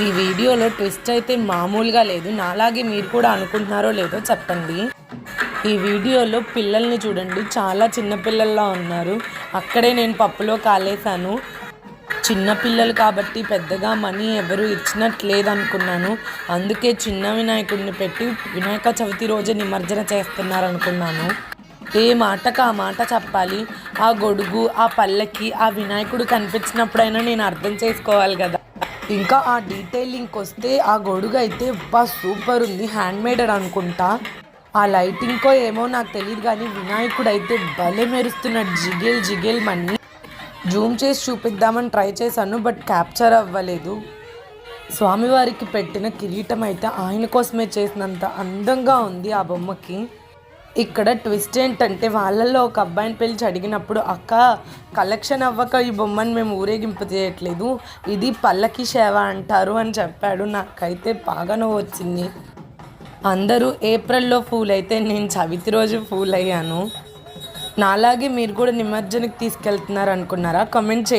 ఈ వీడియోలో ట్విస్ట్ అయితే మామూలుగా లేదు. నాలాగే మీరు కూడా అనుకుంటున్నారో లేదో చెప్పండి. ఈ వీడియోలో పిల్లల్ని చూడండి, చాలా చిన్న పిల్లల్లా ఉన్నారు. అక్కడే నేను పప్పులో కాలేశాను. చిన్న పిల్లలు కాబట్టి పెద్దగా మనీ ఎవరు ఇచ్చినట్లేదు అనుకున్నాను. అందుకే చిన్న వినాయకుడిని పెట్టి వినాయక చవితి రోజే నిమజ్జన చేస్తున్నారు అనుకున్నాను. ఏ మాటకు ఆ మాట చెప్పాలి. ఆ గొడుగు, ఆ పల్లకి, ఆ వినాయకుడు కనిపించినప్పుడైనా నేను అర్థం చేసుకోవాలి కదా. ఇంకా ఆ డీటెయిలింగ్కి వస్తే ఆ గొడుగు అయితే సూపర్ ఉంది. హ్యాండ్మేడెడ్ అనుకుంటా. ఆ లైటింగ్కో ఏమో నాకు తెలియదు, కానీ వినాయకుడు అయితే భలే మెరుస్తున్నాడు. జిగేల్ జిగేల్ మన్ని జూమ్ చేసి చూపిద్దామని ట్రై చేశాను, బట్ క్యాప్చర్ అవ్వలేదు. స్వామివారికి పెట్టిన కిరీటం అయితే ఆయన కోసమే చేసినంత అందంగా ఉంది ఆ బొమ్మకి. ఇక్కడ ట్విస్ట్ ఏంటంటే, వాళ్ళల్లో ఒక అబ్బాయిని పిలిచి అడిగినప్పుడు, అక్క కలెక్షన్ అవ్వక ఈ బొమ్మను మేము ఊరేగింపు చేయట్లేదు, ఇది పల్లకి సేవ అంటారు అని చెప్పాడు. నాకైతే బాగా నవ్వు వచ్చింది. అందరూ ఏప్రిల్లో ఫూల్ అయితే నేను చవితి రోజు ఫూల్ అయ్యాను. నాలాగే మీరు కూడా నిమజ్జనకి తీసుకెళ్తున్నారు అనుకున్నారా? కామెంట్ చేయండి.